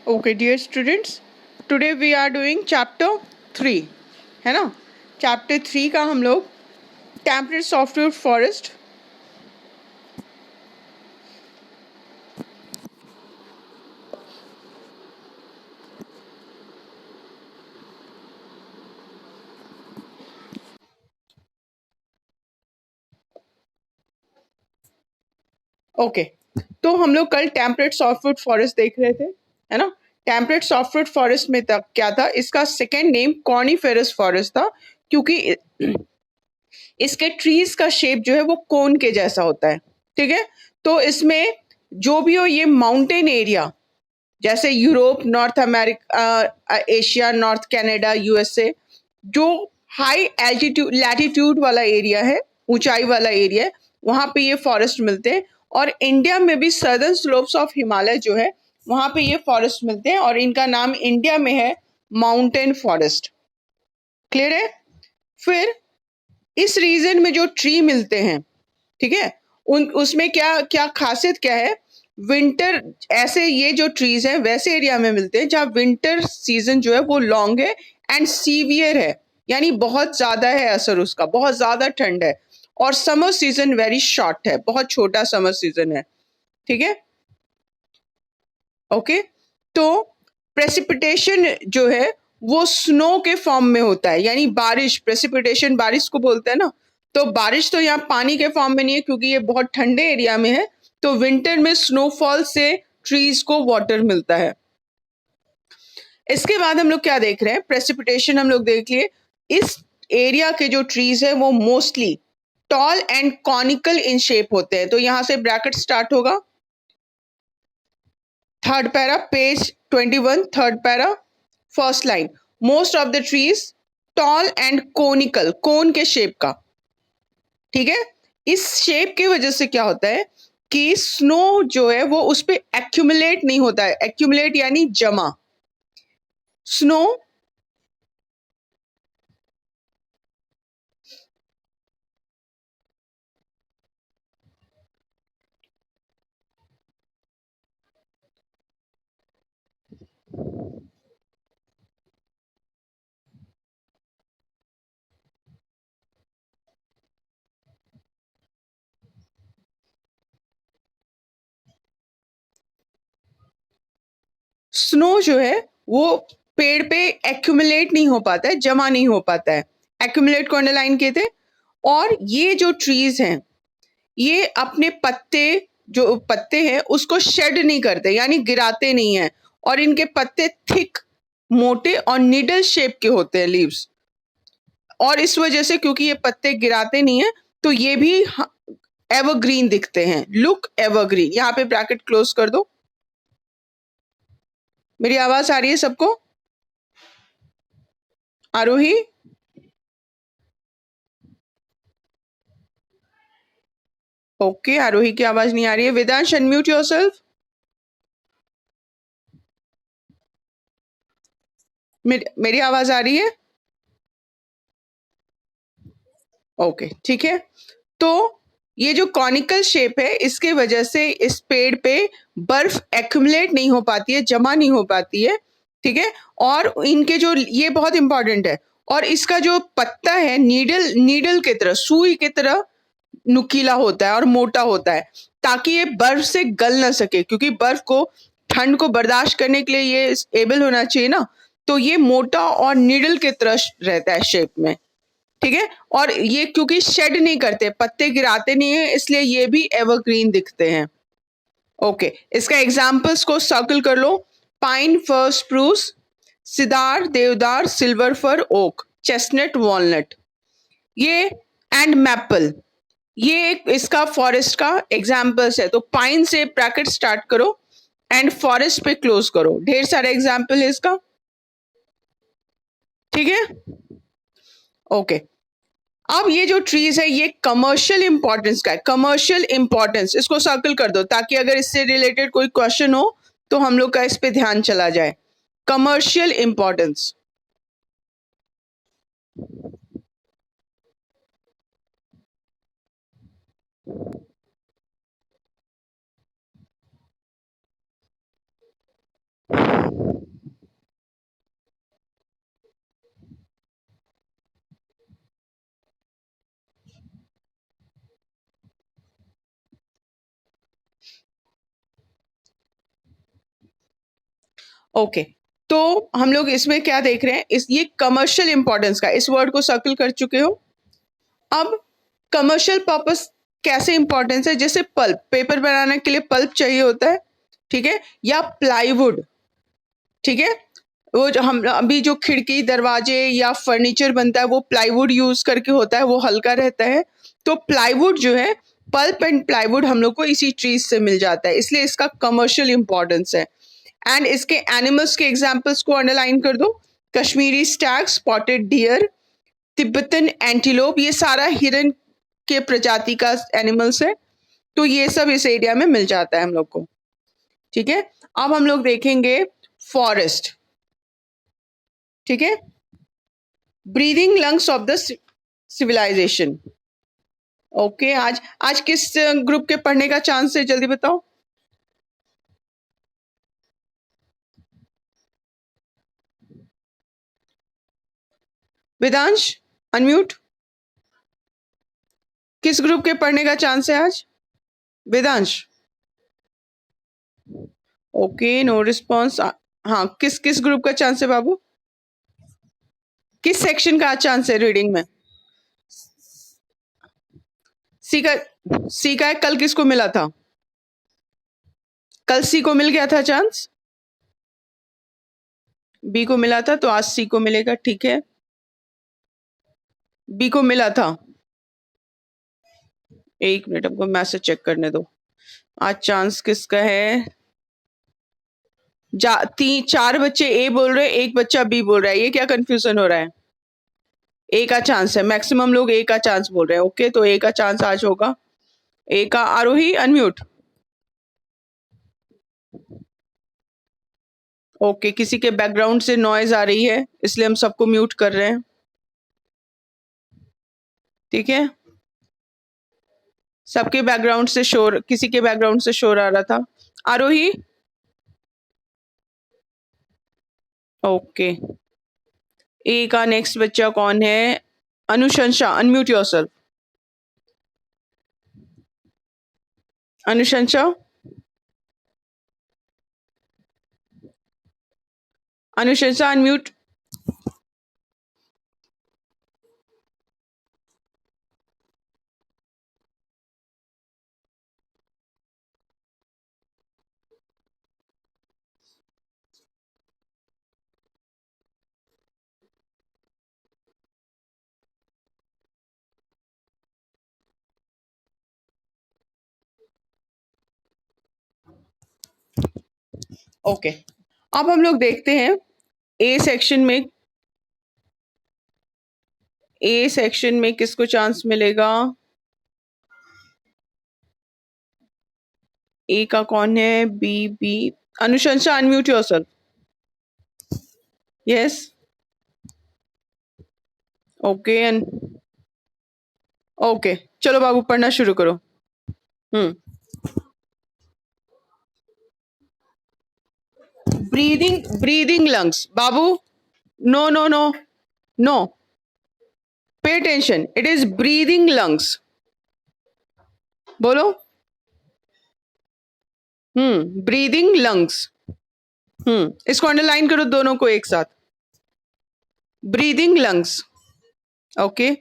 Okay, dear students, today we are doing chapter 3, है ना? chapter 3 का हम लोग temperate softwood forest ओके तो हम लोग कल टेम्परेट सॉफ्टवुड फॉरेस्ट देख रहे थे, है ना? टेम्परेट सॉफ्टवुड फॉरेस्ट में तक क्या था, इसका सेकेंड नेम कॉर्निफेरस फॉरेस्ट था, क्योंकि इसके ट्रीज का शेप जो है वो कोन के जैसा होता है। ठीक है, तो इसमें जो भी हो, ये माउंटेन एरिया जैसे Europe, north America, Asia, north Canada, USA, जो हाई एल्टीट्यूड लैटिट्यूड वाला एरिया है, ऊंचाई वाला एरिया है, वहां पे ये फॉरेस्ट मिलते हैं। और इंडिया में भी सदर्न स्लोप्स ऑफ हिमालय जो है वहां पे ये फॉरेस्ट मिलते हैं, और इनका नाम इंडिया में है माउंटेन फॉरेस्ट। क्लियर है? फिर इस रीजन में जो ट्री मिलते हैं, ठीक है, उन उसमें क्या क्या खासियत क्या है? विंटर, ऐसे ये जो ट्रीज हैं वैसे एरिया में मिलते हैं जहाँ विंटर सीजन जो है वो लॉन्ग है एंड सीवियर है, यानी बहुत ज्यादा है असर उसका, बहुत ज्यादा ठंड है। और समर सीजन वेरी शॉर्ट है, बहुत छोटा समर सीजन है। ठीक है, ओके। तो प्रेसिपिटेशन जो है वो स्नो के फॉर्म में होता है, यानी बारिश, प्रेसिपिटेशन बारिश को बोलते हैं ना। तो बारिश तो यहाँ पानी के फॉर्म में नहीं है, क्योंकि ये बहुत ठंडे एरिया में है। तो विंटर में स्नोफॉल से ट्रीज को वाटर मिलता है। इसके बाद हम लोग क्या देख रहे हैं? प्रेसिपिटेशन हम लोग देख लिए। इस एरिया के जो ट्रीज है वो mostly tall and conical in shape होते हैं। तो यहां से ब्रैकेट स्टार्ट होगा, third para, page 21, third para, first line. Most of the trees tall and conical, cone के शेप का। ठीक है, इस शेप की वजह से क्या होता है कि स्नो जो है वो उस पर एक्यूमुलेट नहीं होता है। एक्यूमुलेट यानी जमा। स्नो स्नो जो है वो पेड़ पे एक्यूमुलेट नहीं हो पाता है, जमा नहीं हो पाता है। एक्यूमुलेट को अंडरलाइन किए थे। और ये जो ट्रीज हैं ये अपने पत्ते, जो पत्ते हैं उसको शेड नहीं करते, यानी गिराते नहीं है। और इनके पत्ते थिक, मोटे और निडल शेप के होते हैं, लीव्स। और इस वजह से, क्योंकि ये पत्ते गिराते नहीं है, तो ये भी एवरग्रीन दिखते हैं, लुक एवरग्रीन। यहाँ पे ब्रैकेट क्लोज कर दो। मेरी आवाज आ रही है सबको? आरोही? ओके, आरोही की आवाज नहीं आ रही है। Vedansh, unmute yourself. मेरी आवाज आ रही है? ओके, ठीक है। तो ये जो कॉनिकल शेप है इसके वजह से इस पेड़ पे बर्फ एक्यूमुलेट नहीं हो पाती है, जमा नहीं हो पाती है। ठीक है, और इनके जो, ये बहुत इंपॉर्टेंट है, और इसका जो पत्ता है नीडल, नीडल की तरह, सुई की तरह नुकीला होता है और मोटा होता है, ताकि ये बर्फ से गल ना सके, क्योंकि बर्फ को, ठंड को बर्दाश्त करने के लिए ये एबल होना चाहिए ना। तो ये मोटा और नीडल की तरह रहता है शेप में। ठीक है, और ये क्योंकि शेड नहीं करते, पत्ते गिराते नहीं है, इसलिए ये भी एवरग्रीन दिखते हैं। ओके, इसका एग्जाम्पल्स को सर्कल कर लो। Pine, fir, spruce, cedar, deodar, silver fir, oak, chestnut, walnut, ये एंड मैपल, ये इसका फॉरेस्ट का एग्जाम्पल्स है। तो पाइन से ब्रैकेट स्टार्ट करो एंड फॉरेस्ट पे क्लोज करो। ढेर सारे एग्जाम्पल है इसका। ठीक है, ओके। अब ये जो ट्रीज है ये कमर्शियल इंपॉर्टेंस का है, कमर्शियल इंपॉर्टेंस, इसको सर्कल कर दो ताकि अगर इससे रिलेटेड कोई क्वेश्चन हो तो हम लोग का इस पे ध्यान चला जाए। Commercial importance. ओके, तो हम लोग इसमें क्या देख रहे हैं, इस ये कमर्शियल इंपॉर्टेंस का, इस वर्ड को सर्कल कर चुके हो। अब कमर्शियल पर्पस कैसे इंपॉर्टेंस है, जैसे पल्प, पेपर बनाने के लिए पल्प चाहिए होता है, ठीक है, या प्लाईवुड, ठीक है, वो जो हम अभी जो खिड़की दरवाजे या फर्नीचर बनता है वो प्लाईवुड यूज करके होता है, वो हल्का रहता है। तो प्लाईवुड जो है, पल्प एंड प्लाईवुड हम लोग को इसी ट्रीज से मिल जाता है, इसलिए इसका कमर्शियल इंपॉर्टेंस है। एंड इसके एनिमल्स के एग्जाम्पल्स को अंडरलाइन कर दो, Kashmiri Stag, spotted deer, Tibetan antelope, ये सारा हिरन के प्रजाति का एनिमल्स है, तो ये सब इस एरिया में मिल जाता है हम लोग को, ठीक है। अब हम लोग देखेंगे फॉरेस्ट, ठीक है, breathing lungs of the civilisation. Okay, आज आज किस ग्रुप के पढ़ने का चांस है, जल्दी बताओ। वेदांश, अनम्यूट। किस ग्रुप के पढ़ने का चांस है आज, वेदांश? Okay, no response. हाँ, किस किस ग्रुप का चांस है बाबू, किस सेक्शन का चांस है रीडिंग में? सी का, सी का कल किसको मिला था? कल सी को मिल गया था चांस, बी को मिला था, तो आज सी को मिलेगा, ठीक है। बी को मिला था, एक मिनट हमको मैसेज चेक करने दो। आज चांस किसका है? चार बच्चे ए बोल रहे हैं, एक बच्चा बी बोल रहा है, ये क्या कंफ्यूजन हो रहा है? ए का चांस है, मैक्सिमम लोग ए का चांस बोल रहे हैं। ओके, तो ए का चांस आज होगा। ए का आरोही, अनम्यूट। ओके, किसी के बैकग्राउंड से नॉइज आ रही है, इसलिए हम सबको म्यूट कर रहे हैं, ठीक है। सबके बैकग्राउंड से शोर, किसी के बैकग्राउंड से शोर आ रहा था। आरोही, ओके। ए का नेक्स्ट बच्चा कौन है? अनुशंसा, अनम्यूट योरसेल्फ। अनुशंसा, अनुशंसा अनम्यूट। ओके, अब हम लोग देखते हैं ए सेक्शन में, ए सेक्शन में किसको चांस मिलेगा? ए का कौन है? B, B. Anushansa, unmute yourself. Yes, okay, okay, चलो बाबू पढ़ना शुरू करो। हम्म, ब्रीदिंग लंग्स बाबू, no no no no, pay attention, it is breathing lungs, बोलो। Breathing lungs. इसको अंडरलाइन करो दोनों को एक साथ, ब्रीदिंग लंग्स। ओके,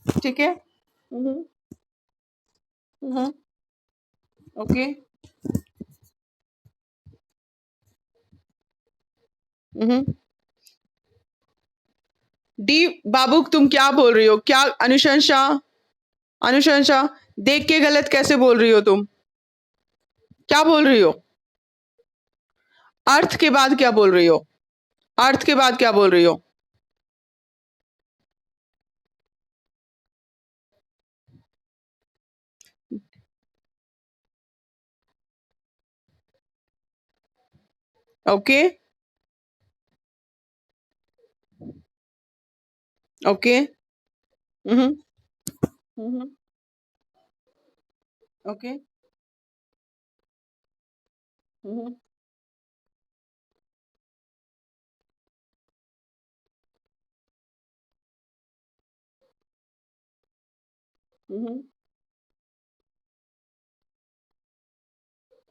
ठीक है। हम्म, हम्म, ओके, हम्म। डी, बाबू तुम क्या बोल रही हो? क्या अनुशंसा, अनुशंसा, देख के गलत कैसे बोल रही हो तुम? क्या बोल रही हो? अर्थ के बाद क्या बोल रही हो? अर्थ के बाद क्या बोल रही हो? Okay, okay, hmm, hmm, okay, हम्म,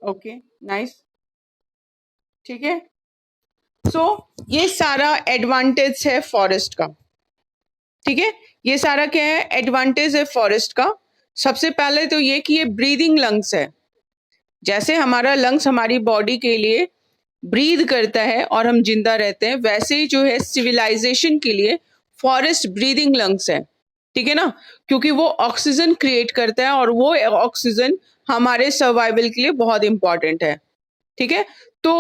ओके, नाइस, ठीक है। सो ये सारा एडवांटेज है फॉरेस्ट का, ठीक है। ये सारा क्या है, एडवांटेज है फॉरेस्ट का। सबसे पहले तो ये कि ये ब्रीदिंग लंग्स है। जैसे हमारा लंग्स हमारी बॉडी के लिए ब्रीद करता है और हम जिंदा रहते हैं, वैसे ही जो है सिविलाइजेशन के लिए फॉरेस्ट ब्रीदिंग लंग्स है, ठीक है ना। क्योंकि वो ऑक्सीजन क्रिएट करता है और वो ऑक्सीजन हमारे सर्वाइवल के लिए बहुत इंपॉर्टेंट है, ठीक है। तो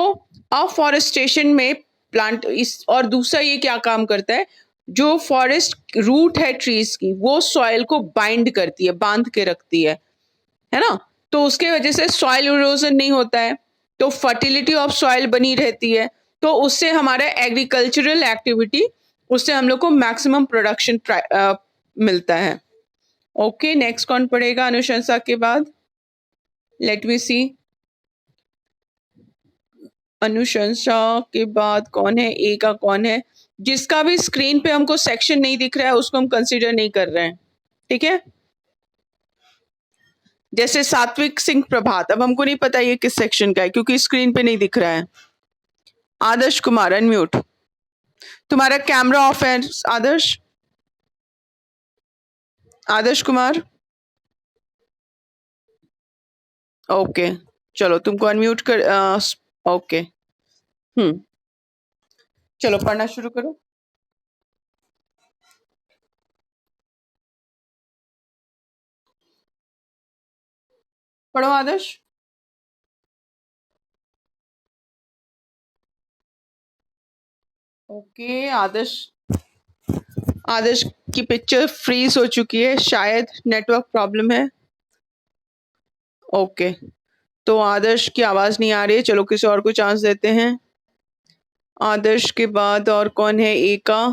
अफॉरेस्टेशन में प्लांट इस और दूसरा ये क्या काम करता है, जो फॉरेस्ट रूट है ट्रीज की, वो सॉइल को बाइंड करती है, बांध के रखती है ना। तो उसके वजह से सॉइल इरोजन नहीं होता है, तो फर्टिलिटी ऑफ सॉइल बनी रहती है। तो उससे हमारा एग्रीकल्चरल एक्टिविटी, उससे हम लोग को मैक्सिमम प्रोडक्शन मिलता है। ओके, नेक्स्ट कौन पढ़ेगा अनुशंसा के बाद? लेट मी सी, अनुशंसा के बाद कौन है, ए का कौन है? जिसका भी स्क्रीन पे हमको सेक्शन नहीं दिख रहा है उसको हम कंसीडर नहीं कर रहे हैं, ठीक है। जैसे सात्विक सिंह प्रभात, अब हमको नहीं पता ये किस सेक्शन का है क्योंकि स्क्रीन पे नहीं दिख रहा है। आदर्श कुमार अनम्यूट, तुम्हारा कैमरा ऑफ है आदर्श। आदर्श कुमार, ओके, चलो तुमको अनम्यूट कर, ओके, चलो पढ़ना शुरू करो। पढ़ो आदर्श। ओके, आदर्श, आदर्श की पिक्चर फ्रीज हो चुकी है, शायद नेटवर्क प्रॉब्लम है। ओके, तो आदर्श की आवाज नहीं आ रही है, चलो किसी और को चांस देते हैं। आदर्श के बाद और कौन है? ए का,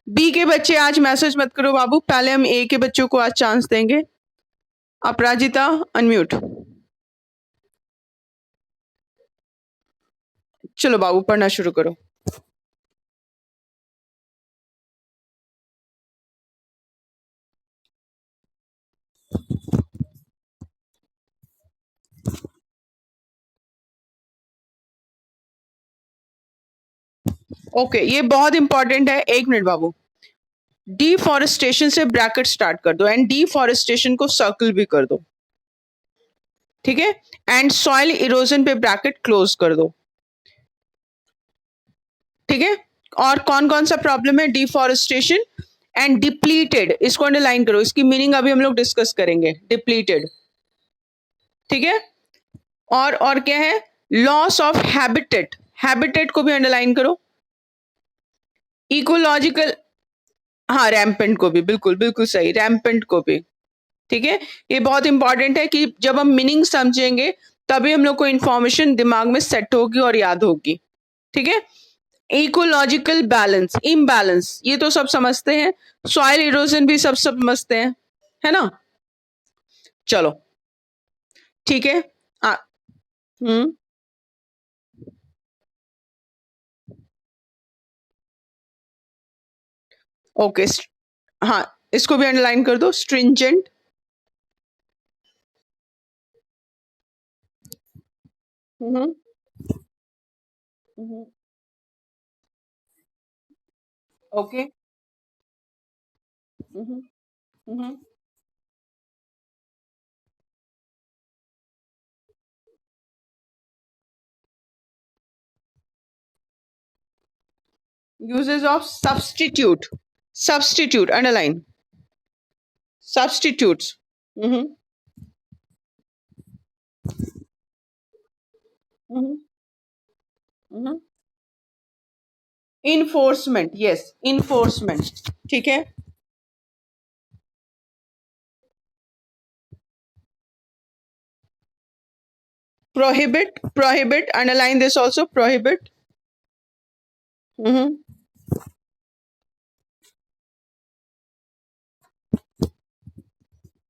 बी के बच्चे आज मैसेज मत करो बाबू, पहले हम ए के बच्चों को आज चांस देंगे। अपराजिता अनम्यूट। चलो बाबू पढ़ना शुरू करो। ओके, ये बहुत इंपॉर्टेंट है, एक मिनट बाबू। डिफॉरेस्टेशन से ब्रैकेट स्टार्ट कर दो एंड डिफॉरेस्टेशन को सर्कल भी कर दो, ठीक है। एंड सॉइल इरोजन पे ब्रैकेट क्लोज कर दो, ठीक है। और कौन कौन सा प्रॉब्लम है? डिफॉरेस्टेशन एंड डिप्लीटेड, इसको अंडरलाइन करो, इसकी मीनिंग अभी हम लोग डिस्कस करेंगे। डिप्लीटेड, ठीक है। और क्या है? लॉस ऑफ हैबिटेट, हैबिटेट को भी अंडरलाइन करो। इकोलॉजिकल, हाँ रैम्पेंट को भी, बिल्कुल बिल्कुल सही, रैम्पेंट को भी, ठीक है। ये बहुत इंपॉर्टेंट है कि जब हम मीनिंग समझेंगे तभी हम लोग को इंफॉर्मेशन दिमाग में सेट होगी और याद होगी, ठीक है। इकोलॉजिकल बैलेंस, इम्बैलेंस, ये तो सब समझते हैं। सॉइल इरोजन भी सब समझते हैं, है ना। चलो ठीक है। आ, हम्म, ओके, हाँ इसको भी अंडरलाइन कर दो, stringent. Hmm, okay, uses of substitute, substitute underline, substitutes. Enforcement, yes enforcement, ठीक है। Prohibit, prohibit underline this also, prohibit.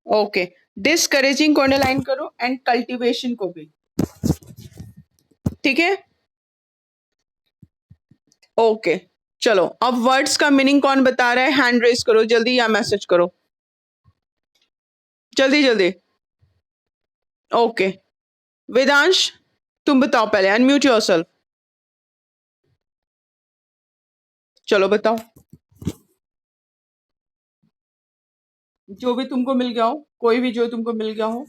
Okay, discouraging को अंडरलाइन करो एंड कल्टीवेशन को भी, ठीक है। ओके, चलो अब वर्ड्स का मीनिंग कौन बता रहा है? हैंड रेज करो जल्दी या मैसेज करो। जल्दी जल्दी। ओके, वेदांश तुम बताओ पहले, अनम्यूट योरसेल्फ। चलो बताओ, जो भी तुमको मिल गया हो, कोई भी जो तुमको मिल गया हो।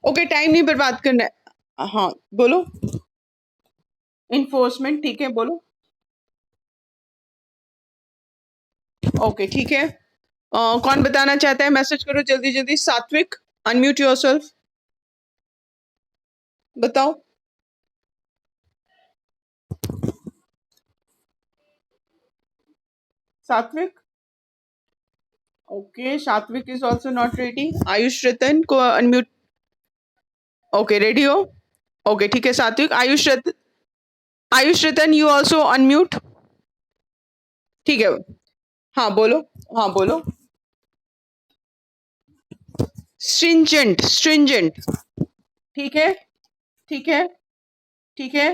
ओके, टाइम नहीं बर्बाद करना है। हाँ बोलो। इन्फोर्समेंट, ठीक है बोलो। ओके ठीक है। कौन बताना चाहता है? मैसेज करो जल्दी जल्दी। सात्विक, अनम्यूट योरसेल्फ, बताओ। Satvik, okay, Satvik is also not ready. Ayush Ratan को अनम्यूट। ओके, रेडी हो? ओके ठीक है Satvik. Ayush Ratan you also unmute. ठीक है, हाँ बोलो। हाँ बोलो। स्ट्रिंजेंट, स्ट्रिंजेंट, ठीक है ठीक है ठीक है।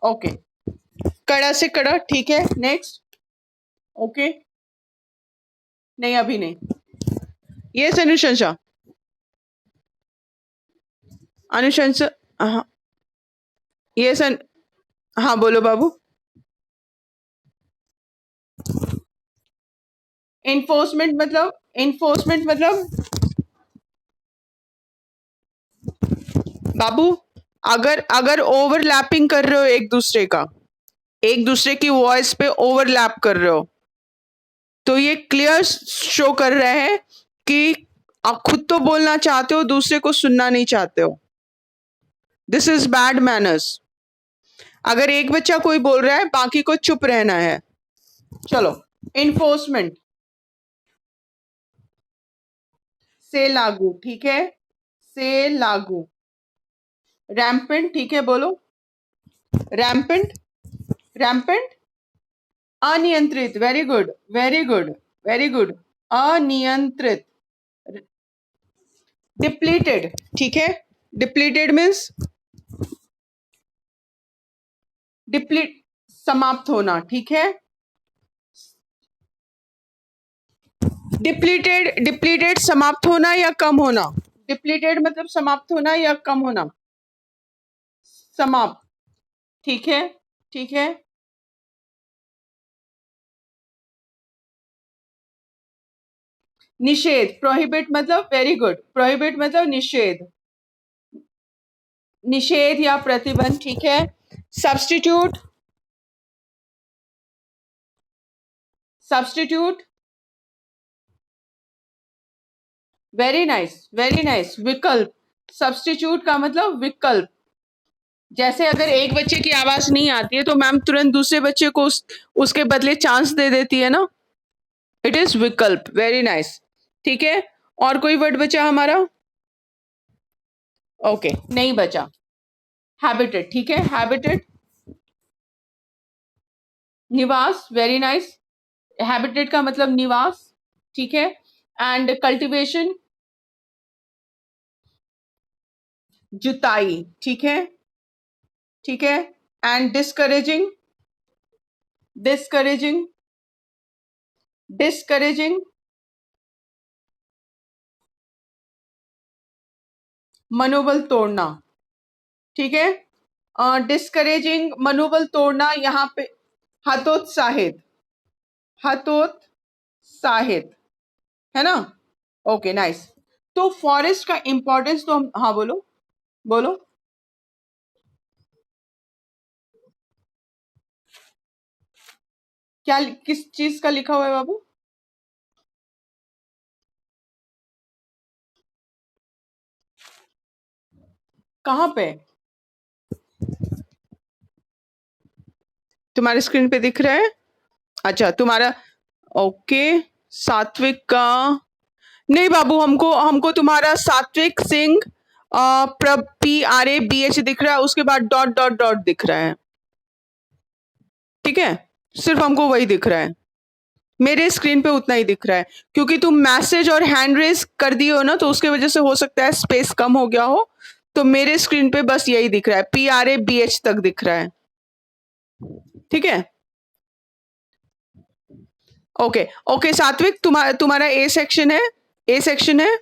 ओके, कड़ा से कड़ा, ठीक है। नेक्स्ट। ओके, नहीं अभी नहीं। यस अनुशंसा, अनुशंसा, हाँ यस हाँ बोलो बाबू। इन्फोर्समेंट मतलब, इन्फोर्समेंट मतलब बाबू, अगर अगर ओवरलैपिंग कर रहे हो एक दूसरे का, एक दूसरे की वॉइस पे ओवरलैप कर रहे हो, तो ये क्लियर शो कर रहा है कि आप खुद तो बोलना चाहते हो, दूसरे को सुनना नहीं चाहते हो। This is bad manners. अगर एक बच्चा कोई बोल रहा है, बाकी को चुप रहना है। चलो, इन्फोर्समेंट से लागू, ठीक है, से लागू। रैम्पेंट, ठीक है बोलो। रैम्पेंट, रैम्पेंट, अनियंत्रित, very good very good very good. अनियंत्रित। डिप्लीटेड, ठीक है। डिप्लीटेड मीन्स डिप्लीट, समाप्त होना, ठीक है। डिप्लीटेड, डिप्लीटेड समाप्त होना या कम होना? डिप्लीटेड मतलब समाप्त होना या कम होना? समाप्त, ठीक है ठीक है। निषेध, प्रोहिबिट मतलब, वेरी गुड, प्रोहिबिट मतलब निषेध, निषेध या प्रतिबंध, ठीक है। Substitute, substitute, very nice very nice. विकल्प, सब्स्टिट्यूट का मतलब विकल्प। जैसे अगर एक बच्चे की आवाज नहीं आती है तो मैम तुरंत दूसरे बच्चे को उसके बदले चांस दे देती है ना। इट इज विकल्प, वेरी नाइस, ठीक है। और कोई वर्ड बचा हमारा? ओके, नहीं बचा। हैबिटेट, ठीक है, हैबिटेट, निवास, वेरी नाइस। हैबिटेट का मतलब निवास, ठीक है। एंड कल्टीवेशन, जुताई, ठीक है ठीक है। एंड डिस्करेजिंग, डिस्करेजिंग, डिस्करेजिंग, मनोबल तोड़ना, ठीक है। डिस्करेजिंग, मनोबल तोड़ना, यहाँ पे हतोत्साहित, हतोत्साहित, है ना। Okay nice. तो फॉरेस्ट का इंपॉर्टेंस तो हम, हाँ बोलो बोलो। क्या, किस चीज का लिखा हुआ है बाबू? कहाँ पे? तुम्हारे स्क्रीन पे दिख रहा है? अच्छा तुम्हारा, ओके। सात्विक का नहीं बाबू, हमको हमको तुम्हारा सात्विक सिंह PRABH दिख रहा है, उसके बाद डॉट डॉट डॉट दिख रहा है, ठीक है। सिर्फ हमको वही दिख रहा है, मेरे स्क्रीन पे उतना ही दिख रहा है। क्योंकि तुम मैसेज और हैंड रेज कर दिए हो ना, तो उसके वजह से हो सकता है स्पेस कम हो गया हो। तो मेरे स्क्रीन पे बस यही दिख रहा है, PRABH तक दिख रहा है। ठीक है, ओके ओके सात्विक, तुम्हारा ए सेक्शन है, ए सेक्शन है।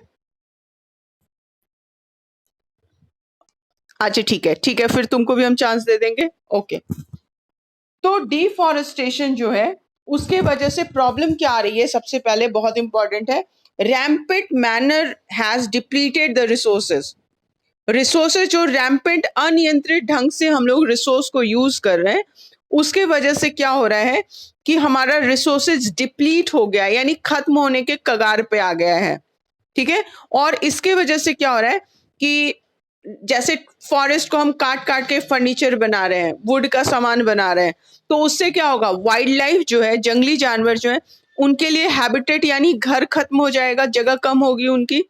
अच्छा ठीक है, फिर तुमको भी हम चांस दे देंगे। ओके, तो डिफॉरेस्टेशन जो है उसके वजह से प्रॉब्लम क्या आ रही है, सबसे पहले बहुत इंपॉर्टेंट है, rampant manner has depleted the resources. Resources जो रैम्पेंट अनियंत्रित ढंग से हम लोग रिसोर्स को यूज कर रहे हैं, उसके वजह से क्या हो रहा है कि हमारा रिसोर्सेज डिप्लीट हो गया, यानी खत्म होने के कगार पे आ गया है। ठीक है, और इसके वजह से क्या हो रहा है कि जैसे फॉरेस्ट को हम काट काट के फर्नीचर बना रहे हैं, वुड का सामान बना रहे हैं, तो उससे क्या होगा, वाइल्ड लाइफ जो है, जंगली जानवर जो है, उनके लिए हैबिटेट यानी घर खत्म हो जाएगा, जगह कम होगी उनकी,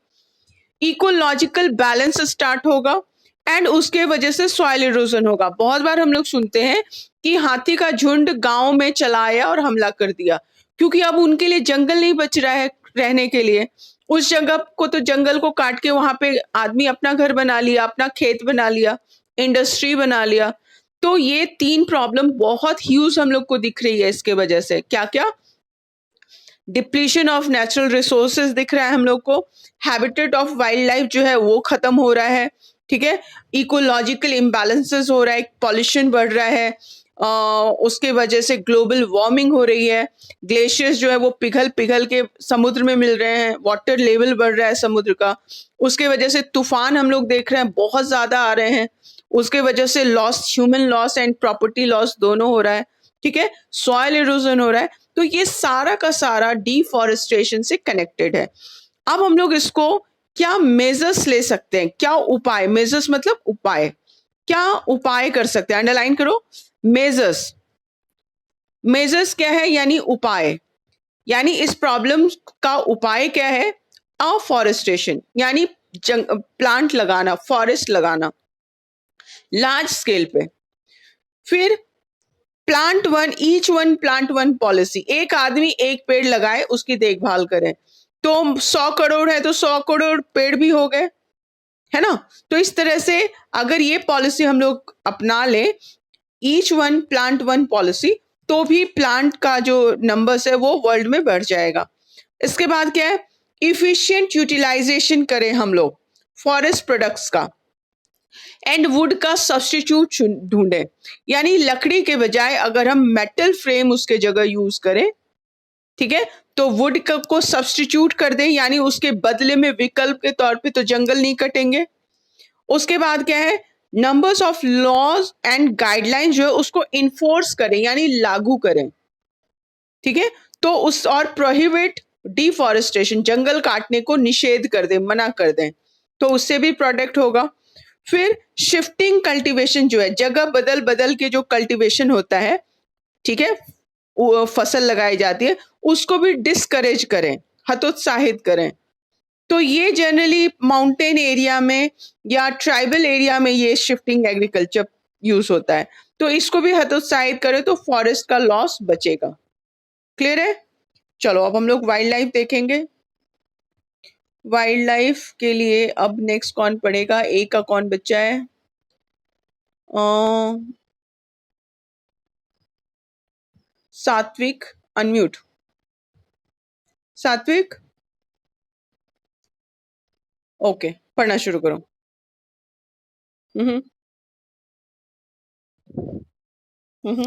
इकोलॉजिकल बैलेंस स्टार्ट होगा, एंड उसके वजह से सॉइल इरोजन होगा। बहुत बार हम लोग सुनते हैं कि हाथी का झुंड गांव में चला आया और हमला कर दिया, क्योंकि अब उनके लिए जंगल नहीं बच रहा है रहने के लिए। उस जगह को तो जंगल को काट के वहां पे आदमी अपना घर बना लिया, अपना खेत बना लिया, इंडस्ट्री बना लिया। तो ये तीन प्रॉब्लम बहुत ह्यूज हम लोग को दिख रही है इसके वजह से। क्या क्या? डिप्लीशन ऑफ नेचुरल रिसोर्सेज दिख रहा है हम लोग को, हैबिटेट ऑफ वाइल्ड लाइफ जो है वो खत्म हो रहा है। ठीक है, इकोलॉजिकल इम्बैलेंसेस हो रहा है, पॉल्यूशन बढ़ रहा है, उसके वजह से ग्लोबल वार्मिंग हो रही है, ग्लेशियर्स जो है वो पिघल पिघल के समुद्र में मिल रहे हैं, वाटर लेवल बढ़ रहा है समुद्र का, उसके वजह से तूफान हम लोग देख रहे हैं बहुत ज्यादा आ रहे हैं, उसके वजह से loss, human loss and property loss दोनों हो रहा है। ठीक है, सॉइल इरोजन हो रहा है। तो ये सारा का सारा डिफॉरेस्टेशन से कनेक्टेड है। अब हम लोग इसको क्या मेजर्स ले सकते हैं, क्या उपाय, मेजर्स मतलब उपाय, क्या उपाय कर सकते हैं, अंडरलाइन करो, मेजर्स। मेजर्स क्या है, यानी उपाय, यानी इस प्रॉब्लम का उपाय क्या है, अफॉरेस्टेशन यानी प्लांट लगाना, फॉरेस्ट लगाना लार्ज स्केल पे। फिर plant one, each one plant one policy, एक आदमी एक पेड़ लगाए, उसकी देखभाल करें। तो 100 करोड़ है तो 100 करोड़ पेड़ भी हो गए, है ना। तो इस तरह से अगर ये पॉलिसी हम लोग अपना ले, each one plant one policy, तो भी प्लांट का जो नंबर्स है वो वर्ल्ड में बढ़ जाएगा। इसके बाद क्या है, इफिशिएंट यूटिलाइजेशन करें हम लोग फॉरेस्ट प्रोडक्ट्स का, एंड वुड का सब्स्टिट्यूट ढूंढे, यानी लकड़ी के बजाय अगर हम मेटल फ्रेम उसके जगह यूज करें, ठीक है, तो वुड को सब्स्टिट्यूट कर दें, यानी उसके बदले में विकल्प के तौर पे तो जंगल नहीं कटेंगे। उसके बाद क्या है, numbers of laws and guidelines जो है उसको इन्फोर्स करें, यानी लागू करें। ठीक है, तो उस और प्रोहिबिट डिफॉरेस्टेशन, जंगल काटने को निषेध कर दें, मना कर दें, तो उससे भी प्रोटेक्ट होगा। फिर शिफ्टिंग कल्टीवेशन जो है, जगह बदल बदल के जो कल्टीवेशन होता है, ठीक है, फसल लगाई जाती है, उसको भी डिस्करेज करें, हतोत्साहित करें। तो ये जनरली माउंटेन एरिया में या ट्राइबल एरिया में ये शिफ्टिंग एग्रीकल्चर यूज होता है, तो इसको भी हतोत्साहित करें तो फॉरेस्ट का लॉस बचेगा। क्लियर है? चलो अब हम लोग वाइल्ड लाइफ देखेंगे। वाइल्ड लाइफ के लिए अब नेक्स्ट कौन पढ़ेगा, ए का कौन बच्चा है? सात्विक, अनम्यूट। सात्विक, ओके, पढ़ना शुरू करो। Hmm hmm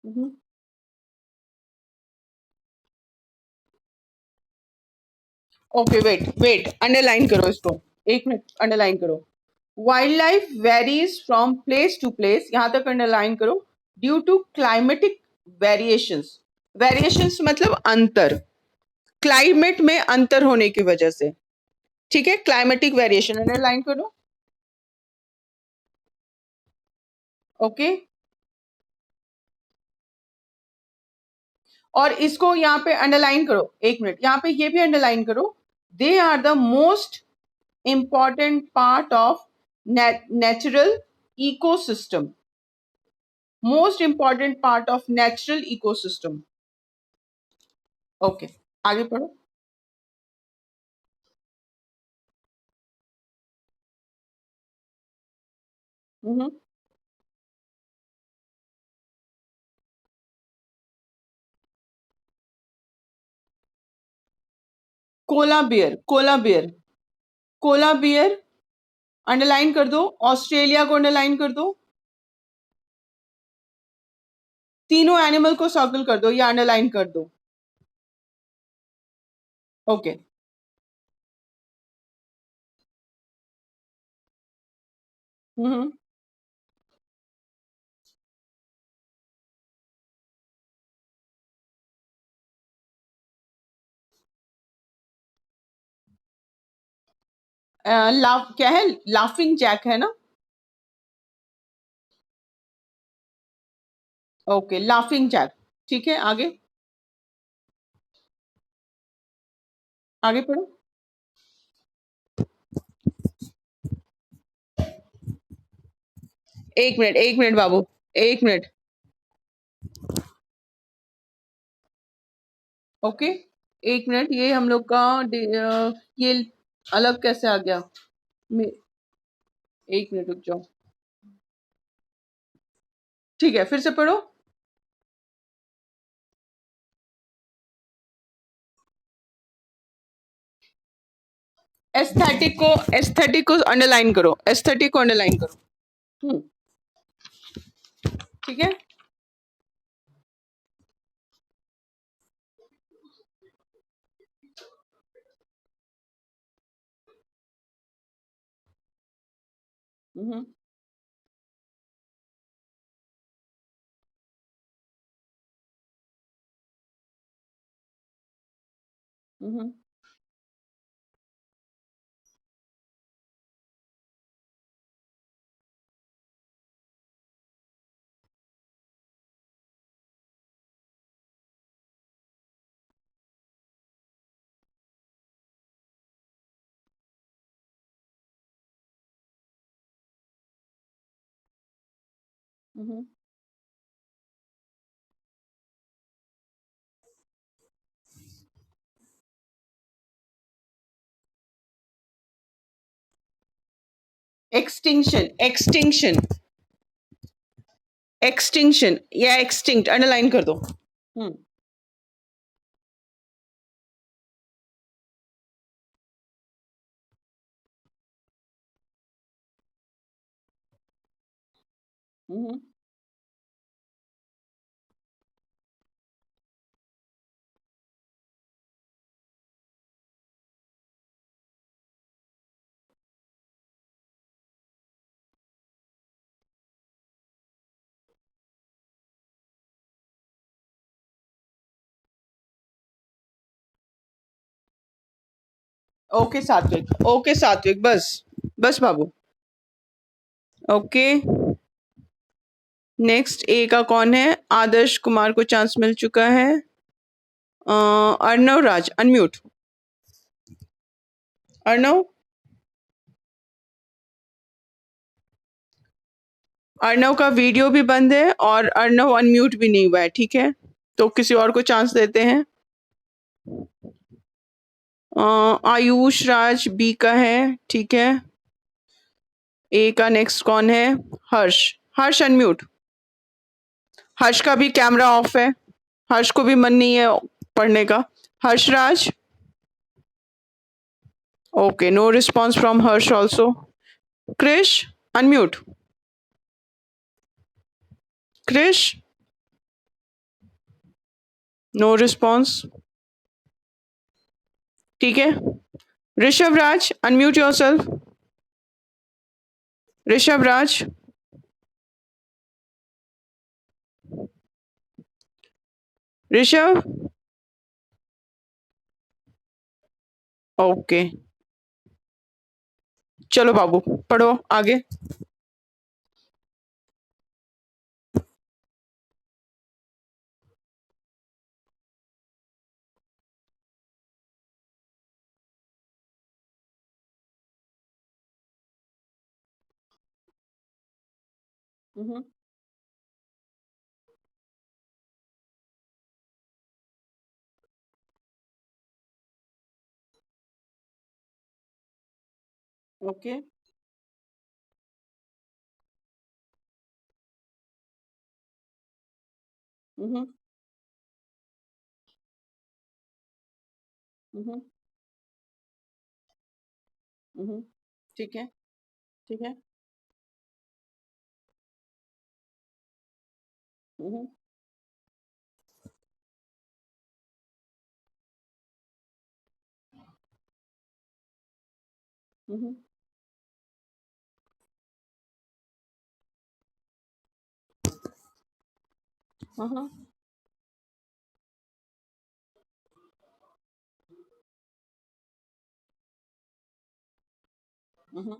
hmm okay, wait wait, underline करो इसको, एक मिनट अंडरलाइन करो। Wildlife varies from place to place, यहां तक अंडरलाइन करो, due to climatic variations. Variations मतलब अंतर, क्लाइमेट में अंतर होने की वजह से। ठीक है, क्लाइमेटिक वेरिएशन अंडरलाइन करो। ओके, और इसको यहाँ पे अंडरलाइन करो, एक मिनट, यहाँ पे ये भी अंडरलाइन करो, they are the most important part of natural ecosystem, most important part of natural ecosystem। Okay, आगे पढ़ो। Hmm. Koala bear, koala bear, koala bear underline कर दो, ऑस्ट्रेलिया को अंडरलाइन कर दो, तीनों एनिमल को सर्कल कर दो या अंडरलाइन कर दो। ओके। हम्म। लाफ क्या है, लाफिंग जैक है ना? Okay, laughing jack. ठीक है, आगे, आगे पढ़ो। एक मिनट, एक मिनट बाबू, एक मिनट। ओके, एक मिनट, ये हम लोग का ये अलग कैसे आ गया? मे- एक मिनट रुक जाओ। ठीक है, फिर से पढ़ो। एस्थेटिक को अंडरलाइन करो, एस्थेटिक को अंडरलाइन करो। हम्म। ठीक है। हम्म। हम्म। हम्म। एक्सटिंक्शन, एक्सटिंक्शन, एक्सटिंक्शन या एक्सटिंक्ट अंडरलाइन कर दो। हम्म। हम्म। ओके सात्विक, ओके सात्विक, बस, बस बाबू। ओके, नेक्स्ट ए का कौन है? आदर्श कुमार को चांस मिल चुका है। अर्णव राज, अनम्यूट। अर्णव, अर्णव का वीडियो भी बंद है और अर्णव अनम्यूट भी नहीं हुआ है, ठीक है? तो किसी और को चांस देते हैं। आयुष राज बी का है, ठीक है। ए का नेक्स्ट कौन है? हर्ष, हर्ष अनम्यूट। हर्ष का भी कैमरा ऑफ है, हर्ष को भी मन नहीं है पढ़ने का। Harshraj, okay, no response from Harsh also. Krish, unmute. Krish, no response, ठीक है। Rishabh Raj, unmute yourself. Rishabh Raj, Rishabh, okay, चलो बाबू, पढ़ो आगे। Hmm. Okay. Hmm. Hmm. Hmm. ठीक है। ठीक है। Hmm. Hmm. Hmm. Hmm.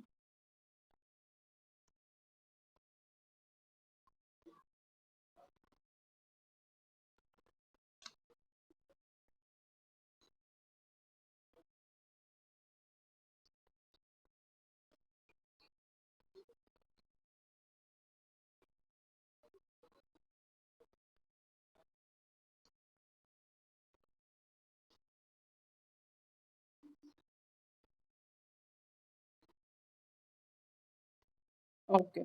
Okay.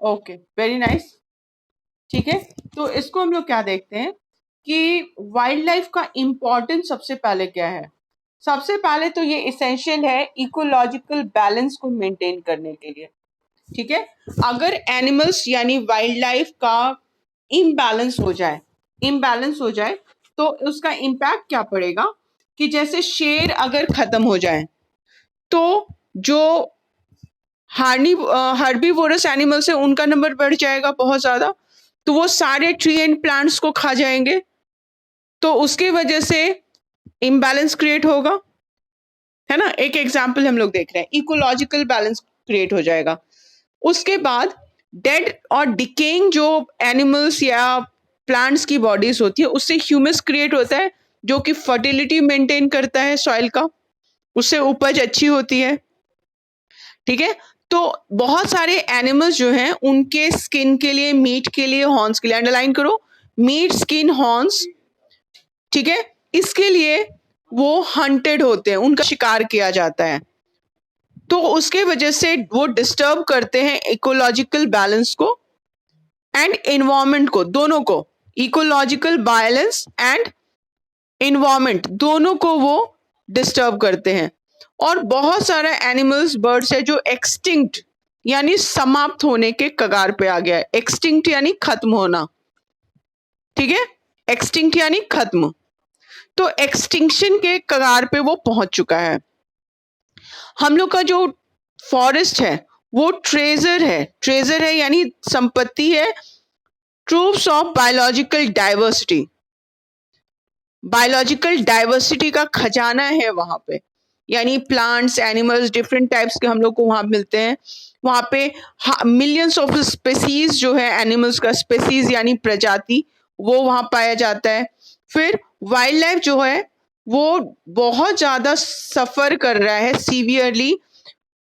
Okay, very nice. ठीक है। तो इसको हम लोग क्या देखते हैं कि वाइल्ड लाइफ का इम्पोर्टेंस सबसे पहले क्या है। सबसे पहले तो ये इसेंशियल है इकोलॉजिकल बैलेंस को मेंटेन करने के लिए। ठीक है। अगर एनिमल्स यानी वाइल्ड लाइफ का इम्बैलेंस हो जाए, इम्बैलेंस हो जाए तो उसका इम्पैक्ट क्या पड़ेगा कि जैसे शेर अगर खत्म हो जाए तो जो हर्बीवोरस एनिमल्स है उनका नंबर बढ़ जाएगा बहुत ज्यादा, तो वो सारे ट्री एंड प्लांट्स को खा जाएंगे, तो उसकी वजह से इम्बैलेंस क्रिएट होगा, है ना। एक एग्जाम्पल हम लोग देख रहे हैं, इकोलॉजिकल बैलेंस क्रिएट हो जाएगा। उसके बाद डेड और डिकेइंग जो एनिमल्स या प्लांट्स की बॉडीज होती है उससे ह्यूमस क्रिएट होता है जो कि फर्टिलिटी मेंटेन करता है सॉइल का, उससे उपज अच्छी होती है। ठीक है। तो बहुत सारे एनिमल्स जो हैं उनके स्किन के लिए, मीट के लिए, हॉर्न्स के लिए, अंडरलाइन करो, मीट, स्किन, हॉर्न्स, ठीक है, इसके लिए वो हंटेड होते हैं, उनका शिकार किया जाता है। तो उसके वजह से वो डिस्टर्ब करते हैं इकोलॉजिकल बैलेंस को एंड इन्वायरमेंट को, दोनों को, इकोलॉजिकल बैलेंस एंड इन्वायरमेंट दोनों को वो डिस्टर्ब करते हैं। और बहुत सारे एनिमल्स, बर्ड्स है जो एक्सटिंक्ट यानी समाप्त होने के कगार पे आ गया है। एक्सटिंक्ट यानी खत्म होना। ठीक है। एक्सटिंक्ट यानी खत्म। तो एक्सटिंक्शन के कगार पे वो पहुंच चुका है। हम लोग का जो फॉरेस्ट है वो ट्रेजर है, ट्रेजर है यानी संपत्ति है, troops of biological diversity, biological diversity का खजाना है वहां पे। यानी प्लांट्स, एनिमल्स, डिफरेंट टाइप्स के हम लोग को वहां मिलते हैं। वहां पे मिलियंस ऑफ स्पेसीज जो है एनिमल्स का, स्पेसीज यानी प्रजाति, वो वहां पाया जाता है। फिर वाइल्ड लाइफ जो है वो बहुत ज्यादा सफर कर रहा है सीवियरली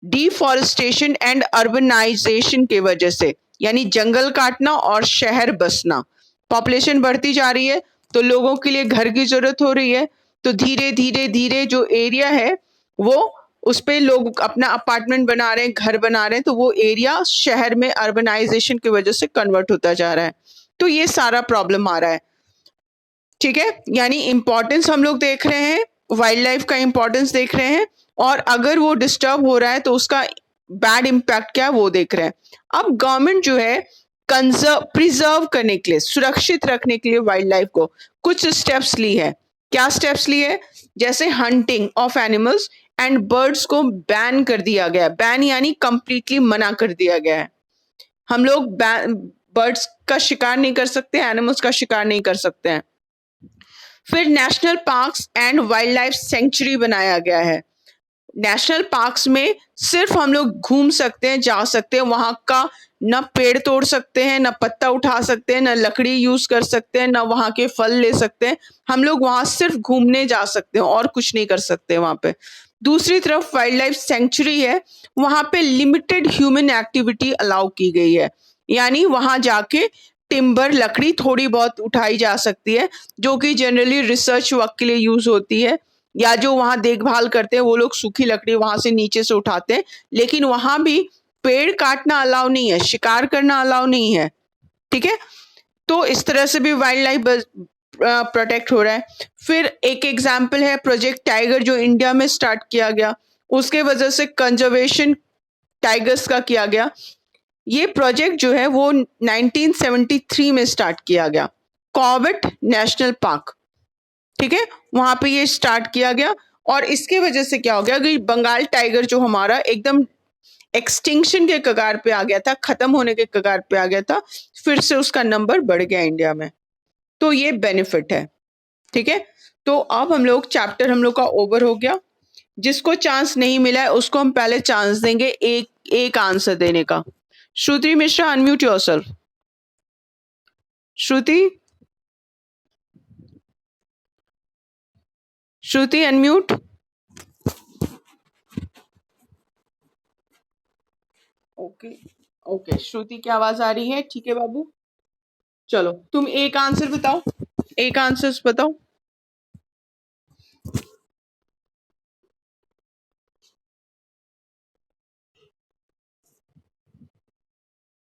डिफॉरेस्टेशन एंड अर्बनाइजेशन की वजह से, यानी जंगल काटना और शहर बसना। पॉपुलेशन बढ़ती जा रही है तो लोगों के लिए घर की जरूरत हो रही है, तो धीरे धीरे धीरे जो एरिया है वो, उस पे लोग अपना अपार्टमेंट बना रहे हैं, घर बना रहे हैं, तो वो एरिया शहर में अर्बनाइजेशन की वजह से कन्वर्ट होता जा रहा है। तो ये सारा प्रॉब्लम आ रहा है। ठीक है। यानी इंपॉर्टेंस हम लोग देख रहे हैं, वाइल्ड लाइफ का इंपॉर्टेंस देख रहे हैं, और अगर वो डिस्टर्ब हो रहा है तो उसका बैड इम्पैक्ट क्या है वो देख रहे हैं। अब गवर्नमेंट जो है कंजर्व, प्रिजर्व करने के लिए, सुरक्षित रखने के लिए वाइल्ड लाइफ को कुछ स्टेप्स ली है। क्या स्टेप्स लिए है? जैसे hunting of animals and birds को बैन कर दिया गया। बैन यानी कंप्लीटली मना कर दिया गया है। हम लोग बर्ड्स का शिकार नहीं कर सकते, एनिमल्स का शिकार नहीं कर सकते हैं। फिर national parks and wild life sanctuary बनाया गया है। नेशनल पार्क्स में सिर्फ हम लोग घूम सकते हैं, जा सकते हैं, वहां का न पेड़ तोड़ सकते हैं, न पत्ता उठा सकते हैं, न लकड़ी यूज कर सकते हैं, न वहां के फल ले सकते हैं। हम लोग वहां सिर्फ घूमने जा सकते हैं और कुछ नहीं कर सकते वहां पे। दूसरी तरफ वाइल्ड लाइफ सेंचुरी है, वहां पे लिमिटेड ह्यूमन एक्टिविटी अलाउ की गई है, यानी वहां जाके टिम्बर लकड़ी थोड़ी बहुत उठाई जा सकती है, जो कि जनरली रिसर्च वर्क के लिए यूज होती है, या जो वहां देखभाल करते हैं वो लोग सूखी लकड़ी वहां से नीचे से उठाते हैं। लेकिन वहां भी पेड़ काटना अलाउ नहीं है, शिकार करना अलाउ नहीं है, ठीक है। तो इस तरह से भी वाइल्ड लाइफ प्रोटेक्ट हो रहा है। फिर एक एग्जाम्पल है प्रोजेक्ट टाइगर, जो इंडिया में स्टार्ट किया गया, उसके वजह से कंजर्वेशन टाइगर्स का किया गया। ये प्रोजेक्ट जो है वो 1973 में स्टार्ट किया गया, कॉर्बेट नेशनल पार्क, ठीक है, वहां पे ये स्टार्ट किया गया। और इसके वजह से क्या हो गया कि बंगाल टाइगर जो हमारा एकदम एक्सटिंक्शन के कगार पे आ गया था, खत्म होने के कगार पे आ गया था, फिर से उसका नंबर बढ़ गया इंडिया में। तो ये बेनिफिट है, ठीक है। तो अब हम लोग का ओवर हो गया। जिसको चांस नहीं मिला है उसको हम पहले चांस देंगे एक एक आंसर देने का। श्रुति मिश्रा, अनम्यूट योरसेल्फ। श्रुति, श्रुति अनम्यूट। ओके, ओके, श्रुति की आवाज आ रही है, ठीक है बाबू। चलो तुम एक आंसर बताओ, एक आंसर बताओ।